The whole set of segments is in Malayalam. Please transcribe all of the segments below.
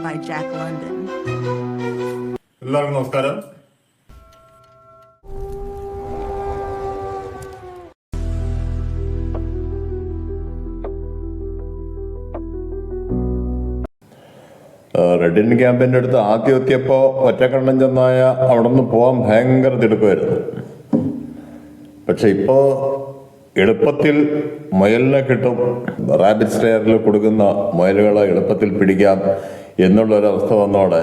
by Jack London. എല്ലാവർക്കും നമസ്കാരം. റെഡ് ഇന്ത്യൻ ക്യാമ്പിൻ്റെ അടുത്ത് ആദ്യം എത്തിയപ്പോൾ ഒറ്റക്കണ്ണൻ ചെന്നായ അവിടെ നിന്ന് പോകാൻ ഭയങ്കര തിടുക്കമായിരുന്നു. പക്ഷെ ഇപ്പോൾ എളുപ്പത്തിൽ മുയലിനെ കിട്ടും, റാബിറ്റ് സ്റ്റെയറിൽ കൊടുക്കുന്ന മുയലുകളെ എളുപ്പത്തിൽ പിടിക്കാം എന്നുള്ളൊരവസ്ഥ വന്നോടെ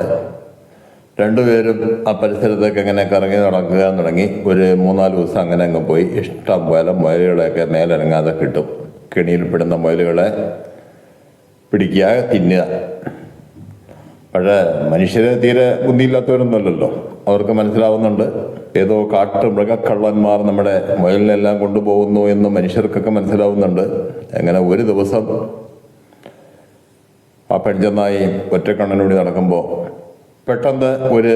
രണ്ടുപേരും ആ പരിസരത്തേക്ക് അങ്ങനെ കറങ്ങി നടക്കാൻ തുടങ്ങി. ഒരു 3-4 ദിവസം അങ്ങനെ അങ്ങ് പോയി. ഇഷ്ടം പോലെ മുയലുകളെയൊക്കെ മേലനങ്ങാതെ കിട്ടും. കെണിയിൽപ്പെടുന്ന മുയലുകളെ പിടിക്കുക, തിന്നുക. പക്ഷേ മനുഷ്യരെ തീരെ ബുദ്ധിയില്ലാത്തവരൊന്നുമല്ലല്ലോ, അവർക്ക് മനസ്സിലാവുന്നുണ്ട് ഏതോ കാട്ടു മൃഗക്കള്ളന്മാർ നമ്മുടെ മുയലിനെല്ലാം കൊണ്ടുപോകുന്നു എന്ന് മനുഷ്യർക്കൊക്കെ മനസ്സിലാവുന്നുണ്ട്. അങ്ങനെ ഒരു ദിവസം ആ പെൺചെന്നായി ഒറ്റക്കണ്ണനോടി നടക്കുമ്പോൾ പെട്ടെന്ന് ഒരു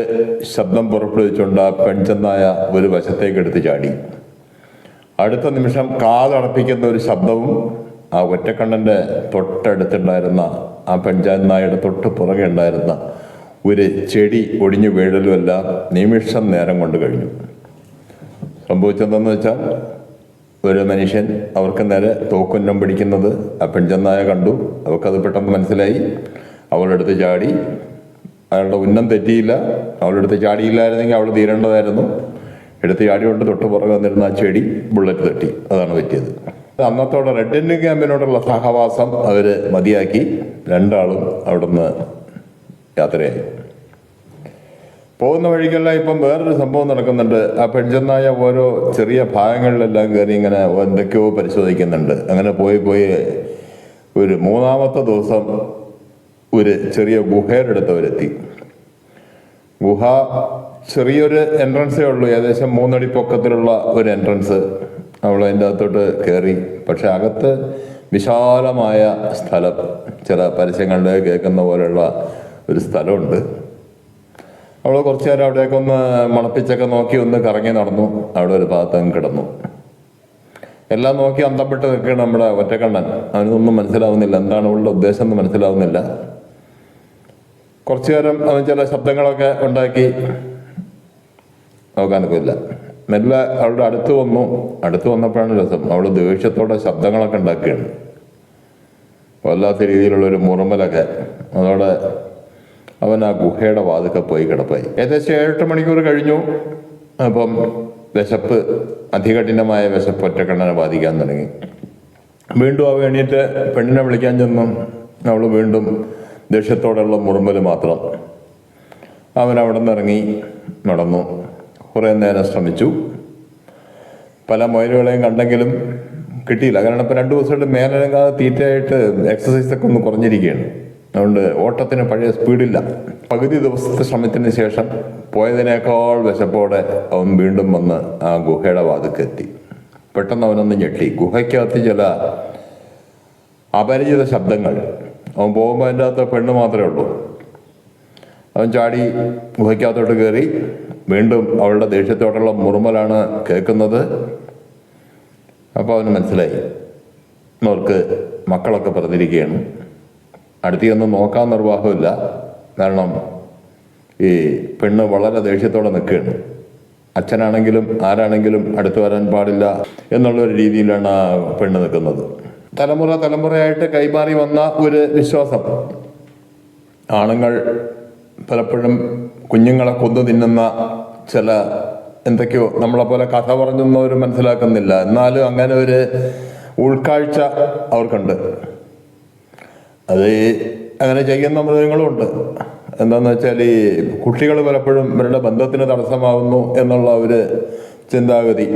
ശബ്ദം പുറപ്പെടുവിച്ചുകൊണ്ട് ആ പെൺചെന്നായ ഒരു വശത്തേക്ക് എടുത്ത് ചാടി. അടുത്ത നിമിഷം കാതടപ്പിക്കുന്ന ഒരു ശബ്ദവും ആ ഒറ്റക്കണ്ണൻ്റെ തൊട്ടടുത്തുണ്ടായിരുന്ന ആ പെൺചെന്നായുടെ തൊട്ട് പുറകെ ഉണ്ടായിരുന്ന ഒരു ചെടി ഒടിഞ്ഞു വീഴലുമെല്ലാം നിമിഷം നേരം കൊണ്ട് കഴിഞ്ഞു. സംഭവിച്ചതെന്ന് വെച്ചാൽ ഒരു മനുഷ്യൻ അവർക്ക് നേരെ തോക്കുന്നം പിടിക്കുന്നത് ആ പെൺചെന്നായ കണ്ടു. അവൾക്കത് പെട്ടെന്ന് മനസ്സിലായി. അവളുടെ അടുത്ത് ചാടി. അയാളുടെ ഉന്നം തെറ്റിയില്ല. അവളുടെ അടുത്ത് ചാടിയില്ലായിരുന്നെങ്കിൽ അവൾ തീരേണ്ടതായിരുന്നു. എടുത്ത് ചാടിയോണ്ട് തൊട്ട് പുറകെ വന്നിരുന്ന ആ ചെടി ബുള്ളറ്റ് തട്ടി. അതാണ് പറ്റിയത്. അന്നത്തോടെ റെഡ് ഇന്ത്യൻ ക്യാമ്പിനോടുള്ള സഹവാസം അവർ മതിയാക്കി രണ്ടാളും അവിടുന്ന് യാത്രയായി. പോകുന്ന വഴിക്കെല്ലാം ഇപ്പം വേറൊരു സംഭവം നടക്കുന്നുണ്ട്. ആ പെൺചെന്നായ ഓരോ ചെറിയ ഭാഗങ്ങളിലെല്ലാം കയറി ഇങ്ങനെ എന്തൊക്കെയോ പരിശോധിക്കുന്നുണ്ട്. അങ്ങനെ പോയി ഒരു 3-ാമത്തെ ദിവസം ഒരു ചെറിയ ഗുഹയുടെ അടുത്തവരെത്തി. ഗുഹ ചെറിയൊരു എൻട്രൻസേ ഉള്ളൂ, ഏകദേശം 3 അടി പൊക്കത്തിലുള്ള ഒരു എൻട്രൻസ്. അവൾ അതിൻ്റെ അകത്തോട്ട് കയറി. പക്ഷെ അകത്ത് വിശാലമായ സ്ഥലം, ചില പരസ്യങ്ങളുടെ കേൾക്കുന്ന പോലെയുള്ള ഒരു സ്ഥലമുണ്ട്. അവൾ കുറച്ചു നേരം അവിടെയൊക്കെ ഒന്ന് മണപ്പിച്ചൊക്കെ നോക്കി ഒന്ന് കറങ്ങി നടന്നു. അവിടെ ഒരു ഭാഗത്തങ്ങ് കിടന്നു. എല്ലാം നോക്കി അന്തപ്പെട്ട് നിൽക്കുകയാണ് നമ്മുടെ ഒറ്റക്കണ്ണൻ. അവനൊന്നും മനസ്സിലാവുന്നില്ല, എന്താണ് അവളുടെ ഉദ്ദേശം എന്ന് മനസ്സിലാവുന്നില്ല. കുറച്ചു നേരം അവൻ ചില ശബ്ദങ്ങളൊക്കെ ഉണ്ടാക്കി നോക്കാനൊക്കില്ല. മെല്ലെ അവളുടെ അടുത്ത് വന്നു. അടുത്ത് വന്നപ്പോഴാണ് രസം. അവൾ ദേഷ്യത്തോടെ ശബ്ദങ്ങളൊക്കെ ഉണ്ടാക്കുകയാണ്, വല്ലാത്ത രീതിയിലുള്ളൊരു മുറുമലൊക്കെ. അതോടെ അവൻ ആ ഗുഹയുടെ വാതിൽക്കൽ പോയി കിടപ്പായി. ഏകദേശം 7-8 മണിക്കൂർ കഴിഞ്ഞു. അപ്പം വിശപ്പ്, അതികഠിനമായ വിശപ്പ് ഒറ്റക്കണ്ണനെ ബാധിക്കാൻ തുടങ്ങി. വീണ്ടും അവ എണീറ്റ് പെണ്ണിനെ വിളിക്കാൻ ചെന്നു. അവൾ വീണ്ടും ദേഷ്യത്തോടെയുള്ള മുറുമൽ മാത്രം. അവൻ അവിടെ നിന്ന് ഇറങ്ങി നടന്നു. കുറേ നേരം ശ്രമിച്ചു. പല മുയലുകളെയും കണ്ടെങ്കിലും കിട്ടിയില്ല. കാരണം ഇപ്പം 2 ദിവസമായിട്ട് മേലനങ്ങാതെ തീറ്റയായിട്ട് എക്സസൈസൊക്കെ ഒന്ന് കുറഞ്ഞിരിക്കുകയാണ്. അതുകൊണ്ട് ഓട്ടത്തിന് പഴയ സ്പീഡില്ല. പകുതി ദിവസത്തെ ശ്രമത്തിന് ശേഷം പോയതിനേക്കാൾ വിശപ്പോടെ അവൻ വീണ്ടും വന്ന് ആ ഗുഹയുടെ വാതിൽക്കെത്തി. പെട്ടെന്ന് അവനൊന്ന് ഞെട്ടി. ഗുഹയ്ക്കകത്ത് ചില അപരിചിത ശബ്ദങ്ങൾ. അവൻ പോകുമ്പോൾ അതിൻ്റെ അകത്ത് പെണ്ണ് മാത്രമേ ഉള്ളൂ. അവൻ ചാടി ഗുഹയ്ക്കകത്തോട്ട് കയറി. വീണ്ടും അവളുടെ ദേഷ്യത്തോടുള്ള മുറുമലാണ് കേൾക്കുന്നത്. അപ്പോൾ അവന് മനസ്സിലായി അവർക്ക് മക്കളൊക്കെ പറഞ്ഞിരിക്കുകയാണ്. അടുത്തൊന്നും നോക്കാൻ നിർവാഹമില്ല. കാരണം ഈ പെണ്ണ് വളരെ ദേഷ്യത്തോടെ നിൽക്കുകയാണ്. അച്ഛനാണെങ്കിലും ആരാണെങ്കിലും അടുത്ത് വരാൻ പാടില്ല എന്നുള്ളൊരു രീതിയിലാണ് ആ പെണ്ണ് നിൽക്കുന്നത്. തലമുറയായിട്ട് കൈമാറി വന്ന ഒരു വിശ്വാസം. ആണുങ്ങൾ പലപ്പോഴും കുഞ്ഞുങ്ങളെ കൊന്നു തിന്നുന്ന ചില എന്തൊക്കെയോ നമ്മളെപ്പോലെ കഥ പറഞ്ഞൊന്നും മനസ്സിലാക്കുന്നില്ല. എന്നാലും അങ്ങനെ ഒരു ഉൾക്കാഴ്ച അവർക്കുണ്ട്. അത് അങ്ങനെ ചെയ്യുന്ന മൃഗങ്ങളുമുണ്ട്. എന്താണെന്ന് വെച്ചാൽ ഈ കുട്ടികൾ പലപ്പോഴും ഇവരുടെ ബന്ധത്തിന് തടസ്സമാവുന്നു എന്നുള്ള ഒരു ചിന്താഗതി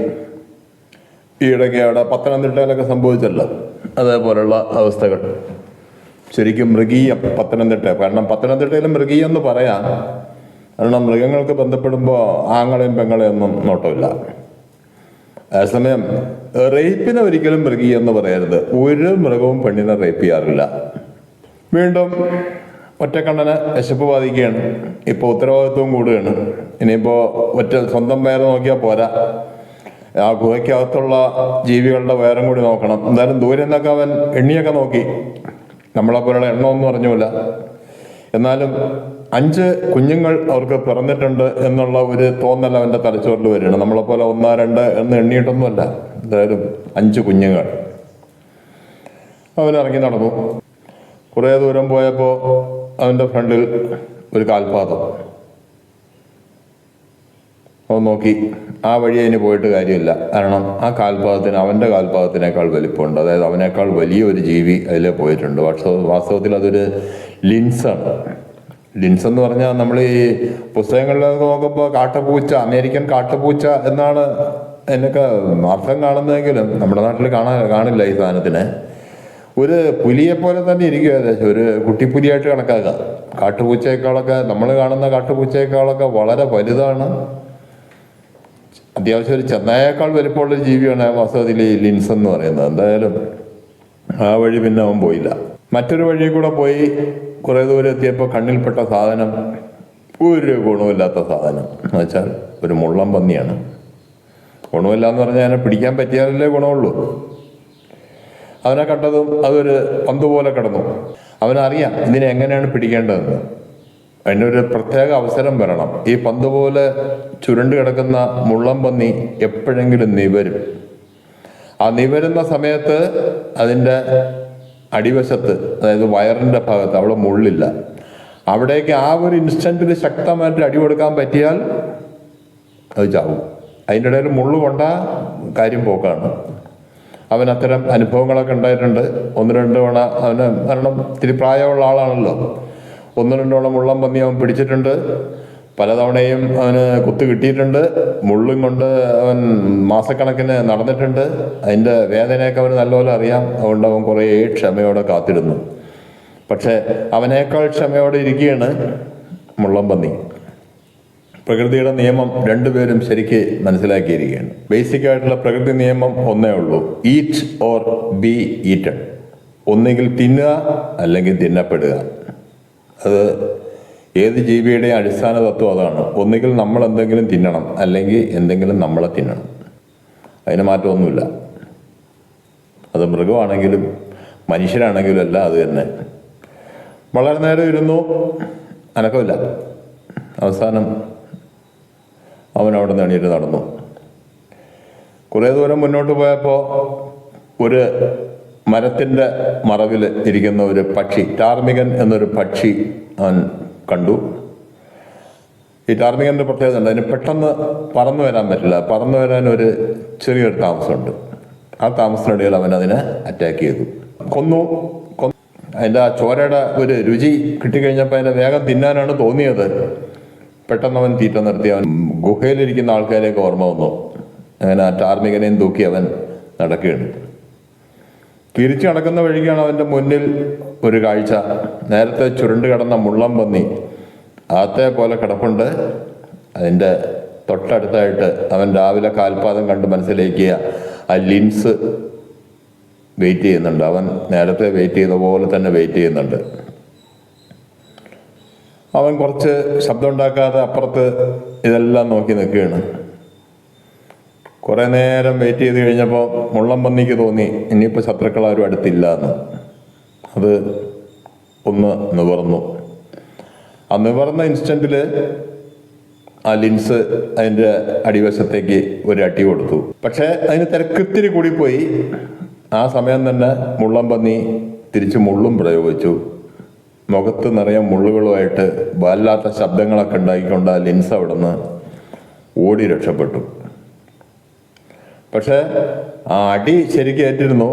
ഈയിടയ്ക്ക് അവിടെ പത്തനംതിട്ടയിലൊക്കെ സംഭവിച്ചല്ലോ. അതേപോലുള്ള അവസ്ഥകൾ ശരിക്കും മൃഗീയം പത്തനംതിട്ട. കാരണം പത്തനംതിട്ടയിലും മൃഗീയം എന്ന് പറയാം. കാരണം മൃഗങ്ങൾക്ക് ബന്ധപ്പെടുമ്പോൾ ആങ്ങളെയും പെങ്ങളെയും ഒന്നും നോട്ടമില്ല. അതേസമയം റേപ്പിനെ ഒരിക്കലും മൃഗീയം എന്ന് പറയരുത്. ഒരു മൃഗവും പെണ്ണിനെ റേപ്പ് ചെയ്യാറില്ല. വീണ്ടും ഒറ്റക്കണ്ണന് വിശപ്പ് ബാധിക്കുകയാണ്. ഇപ്പോൾ ഉത്തരവാദിത്വവും കൂടുകയാണ്. ഇനിയിപ്പോൾ സ്വന്തം വയറ് നോക്കിയാൽ പോരാ, ആ ഗുഹയ്ക്കകത്തുള്ള ജീവികളുടെ വയറും കൂടി നോക്കണം. എന്തായാലും ദൂരെ നിന്നൊക്കെ അവൻ എണ്ണിയൊക്കെ നോക്കി. നമ്മളെപ്പോലുള്ള എണ്ണമൊന്നും അറിഞ്ഞൂല. എന്നാലും 5 കുഞ്ഞുങ്ങൾ അവർക്ക് പിറന്നിട്ടുണ്ട് എന്നുള്ള ഒരു തോന്നൽ അവൻ്റെ തലച്ചോറിൽ വരികയാണ്. നമ്മളെപ്പോലെ 1, 2 എന്ന് എണ്ണിയിട്ടൊന്നുമല്ല. എന്തായാലും 5 കുഞ്ഞുങ്ങൾ. അവനിറങ്ങി നടന്നു. കുറേ ദൂരം പോയപ്പോൾ അവൻ്റെ ഫ്രണ്ടിൽ ഒരു കാൽപാദം. അവൻ നോക്കി, ആ വഴി അതിന് പോയിട്ട് കാര്യമില്ല. കാരണം ആ കാൽപാദത്തിന് അവൻ്റെ കാൽപാദത്തിനേക്കാൾ വലിപ്പമുണ്ട്. അതായത് അവനേക്കാൾ വലിയൊരു ജീവി അതിലേ പോയിട്ടുണ്ട്. വാസ്തവത്തിൽ അതൊരു ലിൻസാണ്. ലിൻസ് എന്ന് പറഞ്ഞാൽ നമ്മൾ ഈ പുസ്തകങ്ങളിലൊക്കെ നോക്കുമ്പോൾ കാട്ടുപൂച്ച, അമേരിക്കൻ കാട്ടുപൂച്ച എന്നാണ് എന്നൊക്കെ അർത്ഥം കാണുന്നതെങ്കിലും നമ്മുടെ നാട്ടിൽ കാണില്ല ഈ സാധനത്തിന്. ഒരു പുലിയെപ്പോലെ തന്നെ ഇരിക്കും. ഏകദേശം ഒരു കുട്ടിപ്പുലിയായിട്ട് കണക്കാക്കാം. കാട്ടുപൂച്ചയേക്കാളൊക്കെ, നമ്മൾ കാണുന്ന കാട്ടുപൂച്ചയേക്കാളൊക്കെ വളരെ വലുതാണ്. അത്യാവശ്യം ഒരു ചെന്നായേക്കാൾ വലിപ്പമുള്ളൊരു ജീവിയാണ് വാസ്തവത്തിൽ ഈ ലിൻസ് എന്ന് പറയുന്നത്. എന്തായാലും ആ വഴി പിന്നെ അവൻ പോയില്ല. മറ്റൊരു വഴി കൂടെ പോയി കുറേ ദൂരം എത്തിയപ്പോൾ കണ്ണിൽപ്പെട്ട സാധനം ഒരു ഗുണമില്ലാത്ത സാധനം. എന്ന് വെച്ചാൽ ഒരു മുള്ളം പന്നിയാണ്. ഗുണമില്ല എന്ന് പറഞ്ഞാൽ അതിനെ പിടിക്കാൻ പറ്റിയാലല്ലേ ഗുണമുള്ളൂ. അവനെ കണ്ടതും അതൊരു പന്ത് പോലെ കിടന്നു. അവനറിയാം ഇതിനെ എങ്ങനെയാണ് പിടിക്കേണ്ടതെന്ന്. അതിനൊരു പ്രത്യേക അവസരം വരണം. ഈ പന്ത് പോലെ ചുരുണ്ട് കിടക്കുന്ന മുള്ളം പന്നി എപ്പോഴെങ്കിലും നിവരും. ആ നിവരുന്ന സമയത്ത് അതിൻ്റെ അടിവശത്ത്, അതായത് വയറിൻ്റെ ഭാഗത്ത്, അവിടെ മുള്ളില്ല. അവിടേക്ക് ആ ഒരു ഇൻസ്റ്റൻറ്റിൽ ശക്തമായിട്ട് അടി കൊടുക്കാൻ പറ്റിയാൽ അത് ചാവും. അതിൻ്റെ ഇടയിൽ മുള്ളു കൊണ്ടാൽ കാര്യം പോക്കാണ്. അവൻ അത്തരം അനുഭവങ്ങളൊക്കെ ഉണ്ടായിട്ടുണ്ട്. 1-2 തവണ അവന്, കാരണം ഇത്തിരി പ്രായമുള്ള ആളാണല്ലോ, 1-2 തവണ മുള്ളം പന്നി അവൻ പിടിച്ചിട്ടുണ്ട്. പലതവണയും അവന് കുത്ത് കിട്ടിയിട്ടുണ്ട്. മുള്ളും കൊണ്ട് അവൻ മാസക്കണക്കിന് നടന്നിട്ടുണ്ട്. അതിൻ്റെ വേദനയൊക്കെ അവന് നല്ലപോലെ അറിയാം. അതുകൊണ്ട് അവൻ കുറേ ക്ഷമയോടെ കാത്തിരുന്നു. പക്ഷേ അവനേക്കാൾ ക്ഷമയോടെ ഇരിക്കുകയാണ് മുള്ളം പന്നി. പ്രകൃതിയുടെ നിയമം രണ്ടുപേരും ശരിക്ക് മനസ്സിലാക്കിയിരിക്കുകയാണ്. ബേസിക് ആയിട്ടുള്ള പ്രകൃതി നിയമം ഒന്നേ ഉള്ളൂ: ഈറ്റ് ഓർ ബി ഈറ്റൺ. ഒന്നുകിൽ തിന്നുക അല്ലെങ്കിൽ തിന്നപ്പെടുക. അത് ഏത് ജീവിയുടെയും അടിസ്ഥാന തത്വം അതാണ്. ഒന്നുകിൽ നമ്മൾ എന്തെങ്കിലും തിന്നണം, അല്ലെങ്കിൽ എന്തെങ്കിലും നമ്മളെ തിന്നണം. അതിന് മാറ്റമൊന്നുമില്ല. അത് മൃഗമാണെങ്കിലും മനുഷ്യരാണെങ്കിലും എല്ലാം അത് തന്നെ. വളരെ നേരം ഇരുന്നു, അനക്കമില്ല. അവസാനം അവൻ അവിടെ നിന്ന് എണീറ്റ് നടന്നു. കുറേ ദൂരം മുന്നോട്ട് പോയപ്പോൾ ഒരു മരത്തിൻ്റെ മറവിൽ ഇരിക്കുന്ന ഒരു പക്ഷി, ടാർമികൻ എന്നൊരു പക്ഷി അവൻ കണ്ടു. ഈ ടാർമികൻ്റെ പ്രത്യേകത ഉണ്ട്, അതിന് പെട്ടെന്ന് പറന്നു വരാൻ പറ്റില്ല. പറന്നു വരാൻ ഒരു ചെറിയൊരു താമസമുണ്ട്. ആ താമസത്തിനിടയിൽ അവൻ അതിനെ അറ്റാക്ക് ചെയ്തു, കൊന്നു. അതിൻ്റെ ആ ചോരയുടെ ഒരു രുചി കിട്ടിക്കഴിഞ്ഞപ്പോൾ അതിനെ വേഗം തിന്നാനാണ് തോന്നിയത്. പെട്ടെന്ന് അവൻ തീറ്റ നിർത്തി. അവൻ ഗുഹയിലിരിക്കുന്ന ആൾക്കാരെയൊക്കെ ഓർമ്മ വന്നു. അങ്ങനെ ആ ടാർമികനെയും തൂക്കി അവൻ നടക്കുകയാണ്. തിരിച്ചു നടക്കുന്ന വഴിക്കാണ് അവൻ്റെ മുന്നിൽ ഒരു കാഴ്ച. നേരത്തെ ചുരുണ്ട് കിടന്ന മുള്ളം പന്നി ആത്തെ പോലെ കിടപ്പുണ്ട്. അതിൻ്റെ തൊട്ടടുത്തായിട്ട് അവൻ രാവിലെ കാൽപാദം കണ്ട് മനസ്സിലാക്കിയ ആ ലിൻസ് വെയിറ്റ് ചെയ്യുന്നുണ്ട്. അവൻ നേരത്തെ വെയിറ്റ് ചെയ്ത പോലെ തന്നെ വെയിറ്റ് ചെയ്യുന്നുണ്ട്. അവൻ കുറച്ച് ശബ്ദം ഉണ്ടാക്കാതെ അപ്പുറത്ത് ഇതെല്ലാം നോക്കി നിൽക്കുകയാണ്. കുറേ നേരം വെയിറ്റ് ചെയ്ത് കഴിഞ്ഞപ്പോൾ മുള്ളം പന്നിക്ക് തോന്നി ഇനിയിപ്പോൾ ശത്രുക്കളാരും അടുത്തില്ല എന്ന്. അത് ഒന്ന് നിവർന്നു. ആ നിവർന്ന ഇൻസ്റ്റൻറ്റിൽ ആ ലിൻസ് അതിൻ്റെ അടിവശത്തേക്ക് ഒരു അടി കൊടുത്തു. പക്ഷേ അതിന് തിരക്കിത്തിരി കൂടിപ്പോയി. ആ സമയം തന്നെ മുള്ളം പന്നി തിരിച്ച് മുള്ളും പ്രയോഗിച്ചു. മുഖത്ത് നിറയെ മുള്ളുകളുമായിട്ട് വല്ലാത്ത ശബ്ദങ്ങളൊക്കെ ഉണ്ടാക്കിക്കൊണ്ട് ആ ലിൻസ് അവിടെ നിന്ന് ഓടി രക്ഷപ്പെട്ടു. പക്ഷേ ആ അടി ശരിക്കും ഏറ്റിരുന്നു.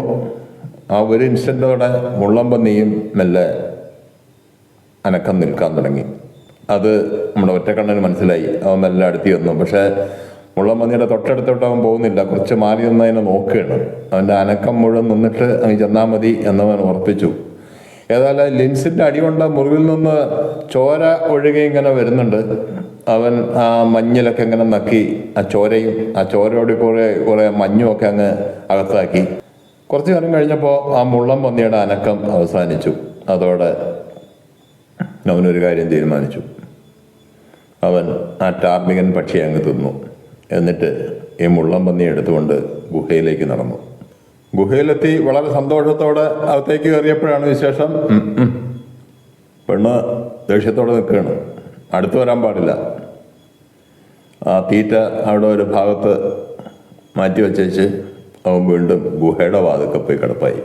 ആ ഒരു ഇൻസ്റ്റൻറ്റോടെ മുള്ളം പന്നിയും മെല്ലെ അനക്കം നിൽക്കാൻ തുടങ്ങി. അത് നമ്മുടെ ഒറ്റക്കണ്ണന് മനസ്സിലായി. അവൻ മെല്ലെ അടുത്തി വന്നു. പക്ഷേ മുള്ളം പന്നിയുടെ തൊട്ടടുത്തോട്ട് അവൻ പോകുന്നില്ല. കുറച്ച് മാറി നിന്ന് അതിനെ നോക്കുകയാണ്. അവൻ്റെ അനക്കം മുഴുവൻ നിന്നിട്ട് അവൻ ചെന്നാൽ മതി എന്നവൻ ഉറപ്പിച്ചു. ഏതായാലും ലിൻസിൻ്റെ അടി കൊണ്ട മുറിവിൽ നിന്ന് ചോര ഒഴുകി ഇങ്ങനെ വരുന്നുണ്ട്. അവൻ ആ മഞ്ഞിലൊക്കെ ഇങ്ങനെ നക്കി ആ ചോരയും ആ ചോരയോട് കുറേ മഞ്ഞുമൊക്കെ അങ്ങ് അകത്താക്കി. കുറച്ച് നേരം കഴിഞ്ഞപ്പോൾ ആ മുള്ളം പന്നിയുടെ അനക്കം അവസാനിച്ചു. അതോടെ അവനൊരു കാര്യം തീരുമാനിച്ചു. അവൻ ആ ടാർമികൻ പക്ഷിയെ അങ്ങ് തിന്നു. എന്നിട്ട് ഈ മുള്ളം പന്നിയെ എടുത്തുകൊണ്ട് ഗുഹയിലേക്ക് നടന്നു. ഗുഹയിലെത്തി വളരെ സന്തോഷത്തോടെ അകത്തേക്ക് കയറിയപ്പോഴാണ് വിശേഷം പെണ്ണ് ദേഷ്യത്തോടെ നിൽക്കുകയാണ്, അടുത്ത് വരാൻ പാടില്ല. ആ തീറ്റ അവിടെ ഒരു ഭാഗത്ത് മാറ്റി വച്ചേച്ച് അവൻ വീണ്ടും ഗുഹയുടെ വാതിൽക്കൽ പോയി കിടപ്പായി.